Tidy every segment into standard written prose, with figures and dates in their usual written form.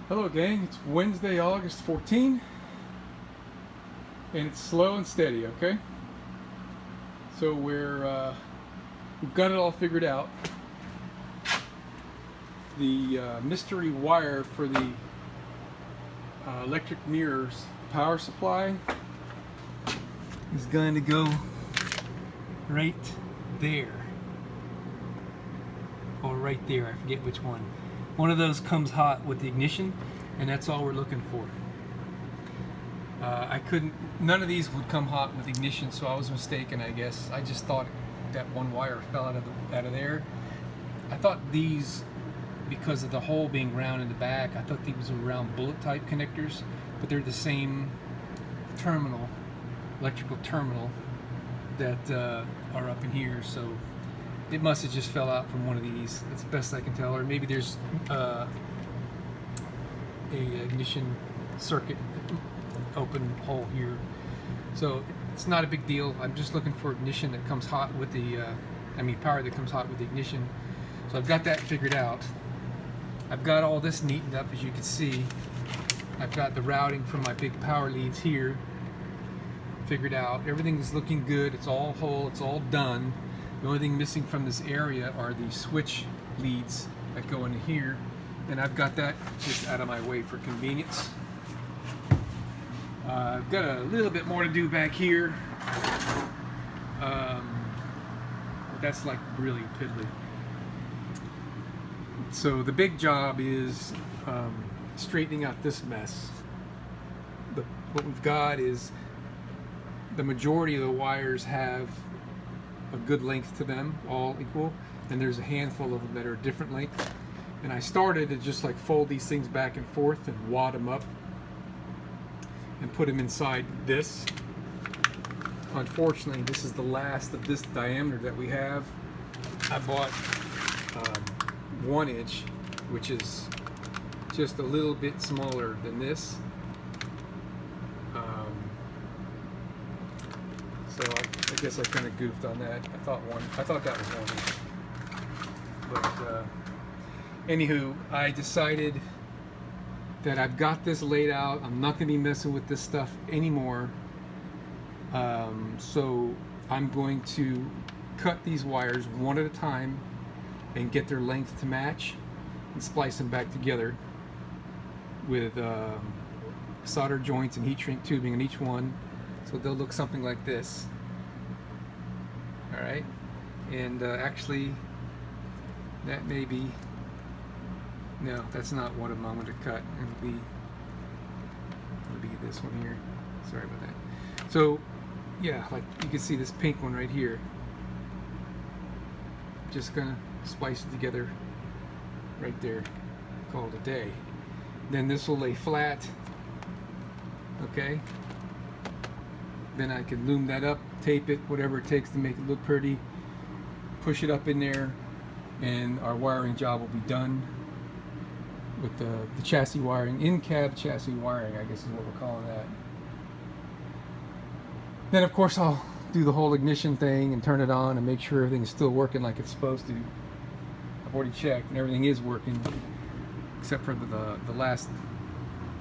Hello gang, it's Wednesday, August 14, and it's slow and steady, okay? So we've got it all figured out. The mystery wire for the electric mirrors power supply is going to go right there. Or right there, I forget which one. One of those comes hot with the ignition, and that's all we're looking for. None of these would come hot with ignition, so I was mistaken, I guess. I just thought that one wire fell out of there. I thought these, because of the hole being round in the back, I thought these were round bullet type connectors, but they're the same terminal, electrical terminal that are up in here, so it must have just fell out from one of these. That's the best I can tell. Or maybe there's a ignition circuit open hole here. So it's not a big deal. I'm just looking for ignition that comes hot with the, power that comes hot with the ignition. So I've got that figured out. I've got all this neatened up, as you can see. I've got the routing from my big power leads here figured out. Everything is looking good. It's all whole. It's all done. The only thing missing from this area are the switch leads that go into here, and I've got that just out of my way for convenience. I've got a little bit more to do back here, but that's like really piddly. So the big job is straightening out this mess. What we've got is the majority of the wires have a good length to them, all equal, and there's a handful of them that are different length. And I started to just like fold these things back and forth and wad them up and put them inside this. Unfortunately, this is the last of this diameter that we have. I bought 1 inch, which is just a little bit smaller than this. So I guess I kind of goofed on that. I thought that was 1 inch. But anywho, I decided that I've got this laid out. I'm not going to be messing with this stuff anymore. So I'm going to cut these wires one at a time and get their length to match and splice them back together with solder joints and heat shrink tubing in each one. So they'll look something like this. All right, and actually, that may be, no, that's not one of them I'm going to cut. It'll be this one here. Sorry about that. So, yeah, like you can see this pink one right here. Just gonna splice it together right there. Call it a day. Then this will lay flat. Okay. Then I can loom that up, tape it, whatever it takes to make it look pretty, push it up in there, and our wiring job will be done with the chassis wiring, in-cab chassis wiring, I guess is what we're calling that. Then of course I'll do the whole ignition thing and turn it on and make sure everything's still working like it's supposed to. I've already checked and everything is working, except for the last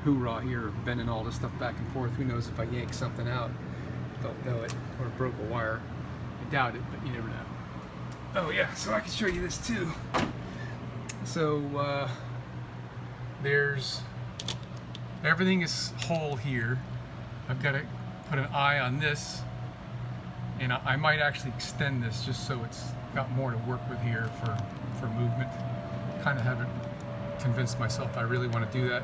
hoorah here of bending all this stuff back and forth. Who knows if I yank something out, don't know it, or broke a wire. I doubt it, but you never know. Oh yeah, so I can show you this too. So there's, everything is whole here. I've got to put an eye on this, and I might actually extend this just so it's got more to work with here for movement. Kind of haven't convinced myself I really want to do that.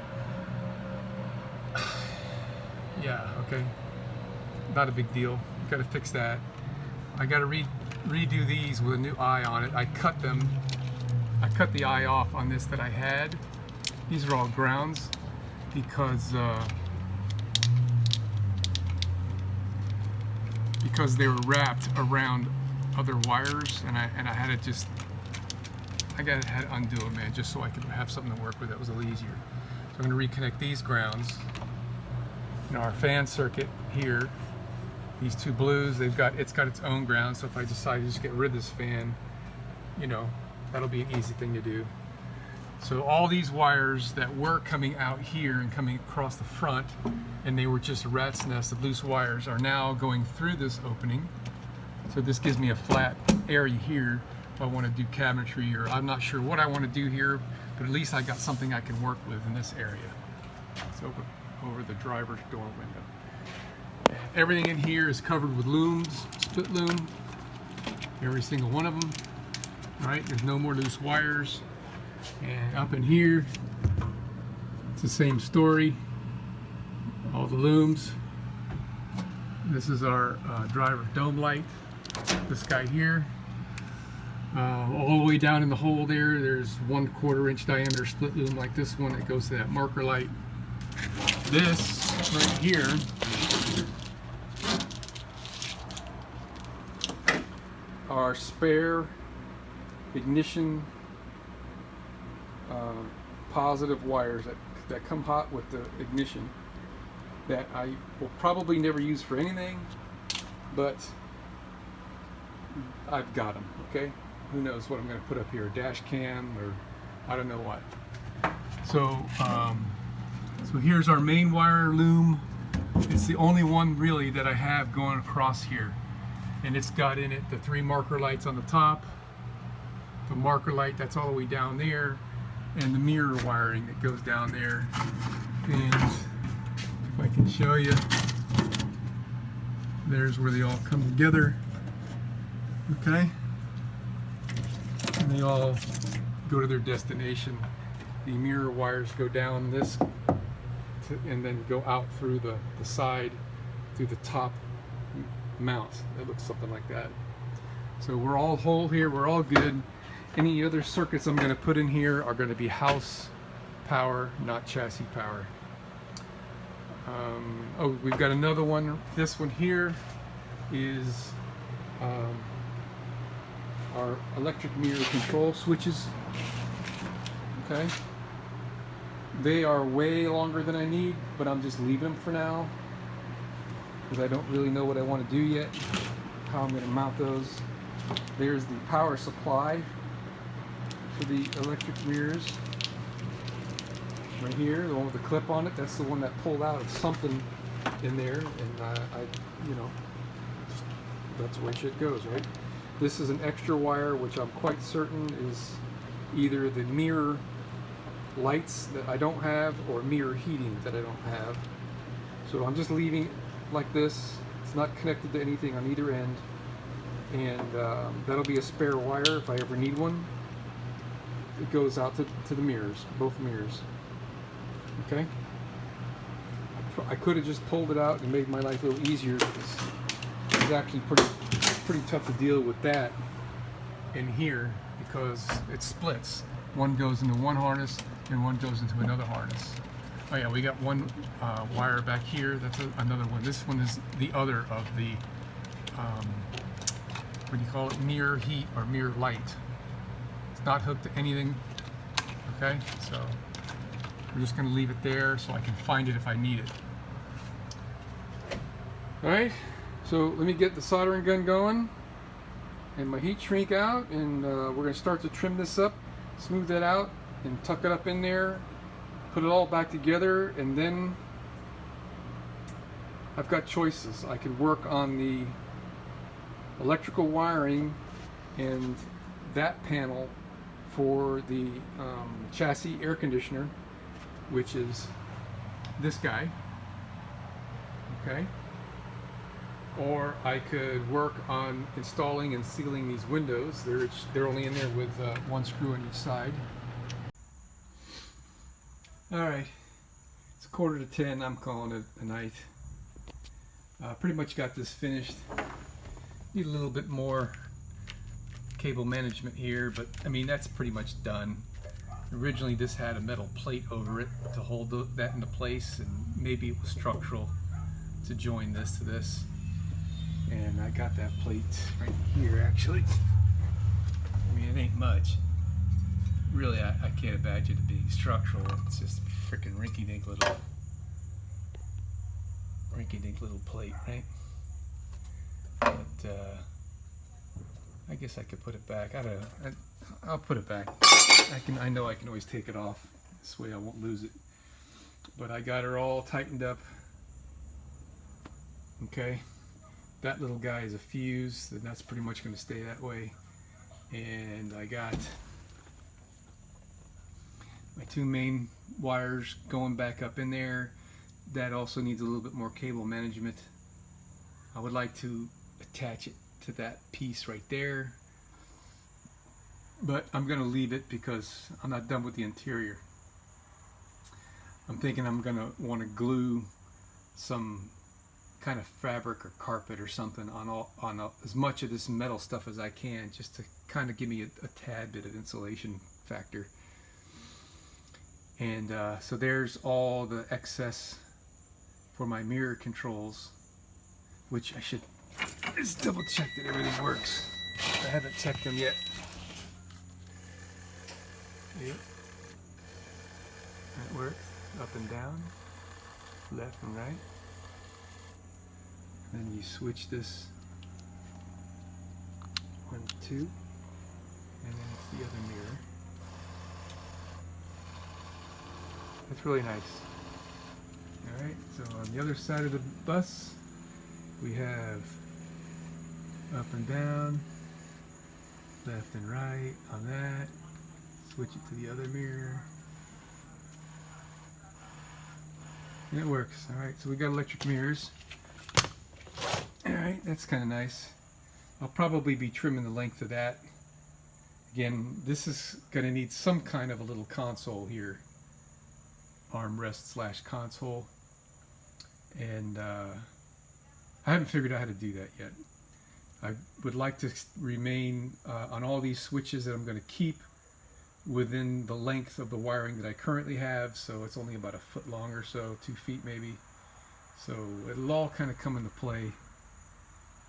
Yeah, okay. Not a big deal. Got to fix that. I got to redo these with a new eye on it. I cut the eye off on this that I had. These are all grounds because they were wrapped around other wires, and I had to just, had to undo them, man, just so I could have something to work with that was a little easier. So I'm going to reconnect these grounds. Our fan circuit here, these two blues, it's got its own ground, so if I decide to just get rid of this fan, that'll be an easy thing to do. So all these wires that were coming out here and coming across the front, and they were just a rat's nest of loose wires, are now going through this opening. So this gives me a flat area here if I want to do cabinetry, or I'm not sure what I want to do here, but at least I got something I can work with in this area. Let's open over the driver's door window. Everything in here is covered with looms, split loom, every single one of them. All right, there's no more loose wires. And up in here, it's the same story. All the looms. This is our driver dome light. This guy here. All the way down in the hole there's 1/4 inch diameter split loom like this one that goes to that marker light. This right here are spare ignition positive wires that come hot with the ignition that I will probably never use for anything, but I've got them, okay? Who knows what I'm going to put up here, a dash cam or I don't know what. So, so here's our main wire loom. It's the only one really that I have going across here. And it's got in it the 3 marker lights on the top, the marker light that's all the way down there, and the mirror wiring that goes down there. And if I can show you, there's where they all come together. Okay? And they all go to their destination. The mirror wires go down this and then go out through the side, through the top mount. It looks something like that. So we're all whole here, we're all good. Any other circuits I'm going to put in here are going to be house power, not chassis power. Oh, we've got another one. This one here is our electric mirror control switches. Okay. They are way longer than I need, but I'm just leaving them for now because I don't really know what I want to do yet, how I'm going to mount those. There's the power supply for the electric mirrors. Right here, the one with the clip on it, that's the one that pulled out of something in there, and I you know, that's the way shit goes, right? This is an extra wire, which I'm quite certain is either the mirror lights that I don't have or mirror heating that I don't have. So I'm just leaving it like this. It's not connected to anything on either end, and that'll be a spare wire if I ever need one. It goes out to the mirrors, both mirrors. Okay? I could have just pulled it out and made my life a little easier because it's actually pretty tough to deal with that in here because it splits. One goes into one harness and one goes into another harness. Oh yeah, we got one wire back here. That's another one. This one is the other of the what do you call it? Mirror heat or mirror light. It's not hooked to anything. Okay, so we're just going to leave it there so I can find it if I need it. Alright, so let me get the soldering gun going and my heat shrink out, and we're going to start to trim this up, smooth that out, and tuck it up in there, put it all back together, and then I've got choices. I could work on the electrical wiring and that panel for the chassis air conditioner, which is this guy, okay? Or I could work on installing and sealing these windows. They're only in there with one screw on each side. Alright, it's 9:45. I'm calling it a night. Pretty much got this finished. Need a little bit more cable management here, but I mean that's pretty much done. Originally this had a metal plate over it to hold that into place, and maybe it was structural to join this to this. And I got that plate right here actually. I mean it ain't much. Really I can't imagine it being structural. It's just a freaking rinky-dink little plate, right? But I guess I could put it back. I don't know. I'll put it back. I know I can always take it off. This way I won't lose it. But I got her all tightened up. Okay. That little guy is a fuse, and that's pretty much going to stay that way. And I got my two main wires going back up in there. That also needs a little bit more cable management. I would like to attach it to that piece right there, but I'm going to leave it because I'm not done with the interior. I'm thinking I'm going to want to glue some kind of fabric or carpet or something on as much of this metal stuff as I can, just to kind of give me a tad bit of insulation factor. And so there's all the excess for my mirror controls, which I should just double check that everything works. I haven't checked them yet. Yep. That works. Up and down, left and right. Then you switch this 1, 2, and then it's the other mirror. That's really nice. Alright, so on the other side of the bus, we have up and down, left and right on that. Switch it to the other mirror. And it works. Alright, so we got electric mirrors. Alright, that's kind of nice. I'll probably be trimming the length of that. Again, this is going to need some kind of a little console here. Armrest / console. And I haven't figured out how to do that yet. I would like to remain on all these switches that I'm going to keep within the length of the wiring that I currently have, so it's only about 1 foot long or so, 2 feet maybe. So it'll all kind of come into play.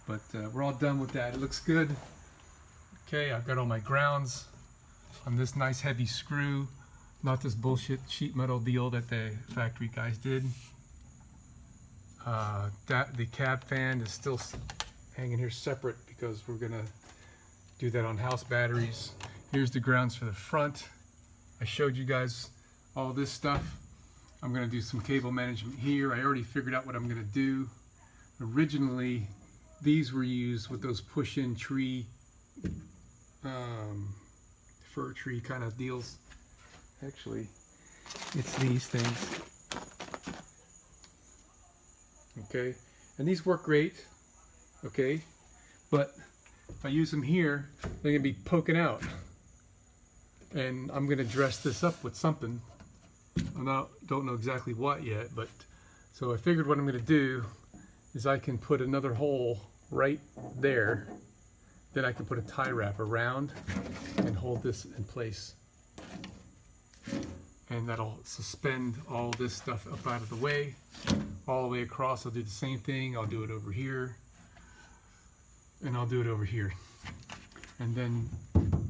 But we're all done with that. It looks good. Okay, I've got all my grounds on this nice heavy screw, not this bullshit sheet metal deal that the factory guys did. The cab fan is still hanging here separate because we're gonna do that on house batteries. Here's the grounds for the front. I showed you guys all this stuff. I'm gonna do some cable management here. I already figured out what I'm gonna do. Originally, these were used with those push-in tree, fir tree kind of deals. Actually, it's these things. Okay, and these work great. Okay, but if I use them here, they're gonna be poking out, and I'm gonna dress this up with something. Don't know exactly what yet, but so I figured what I'm gonna do is I can put another hole right there. Then I can put a tie wrap around and hold this in place. And that'll suspend all this stuff up out of the way, all the way across. I'll do the same thing. I'll do it over here, and I'll do it over here. And then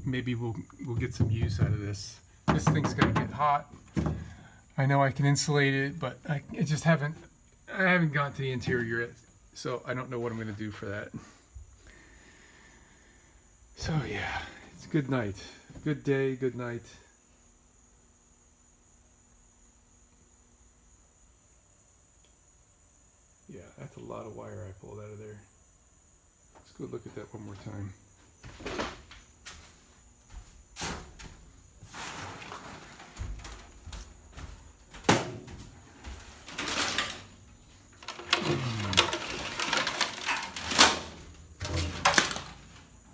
maybe we'll get some use out of this. This thing's gonna get hot. I know I can insulate it, but I haven't got to the interior yet, so I don't know what I'm gonna do for that. So yeah, it's a good night. Good day, good night. Yeah, that's a lot of wire I pulled out of there. Let's go look at that one more time.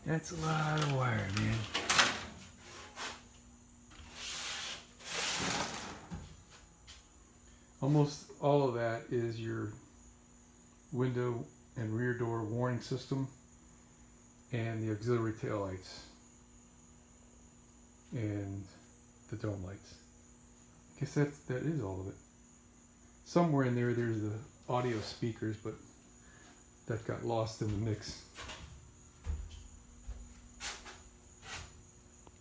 That's a lot of wire, man. Almost all of that is your window and rear door warning system and the auxiliary tail lights and the dome lights. I guess that is all of it. Somewhere in there there's the audio speakers, but that got lost in the mix.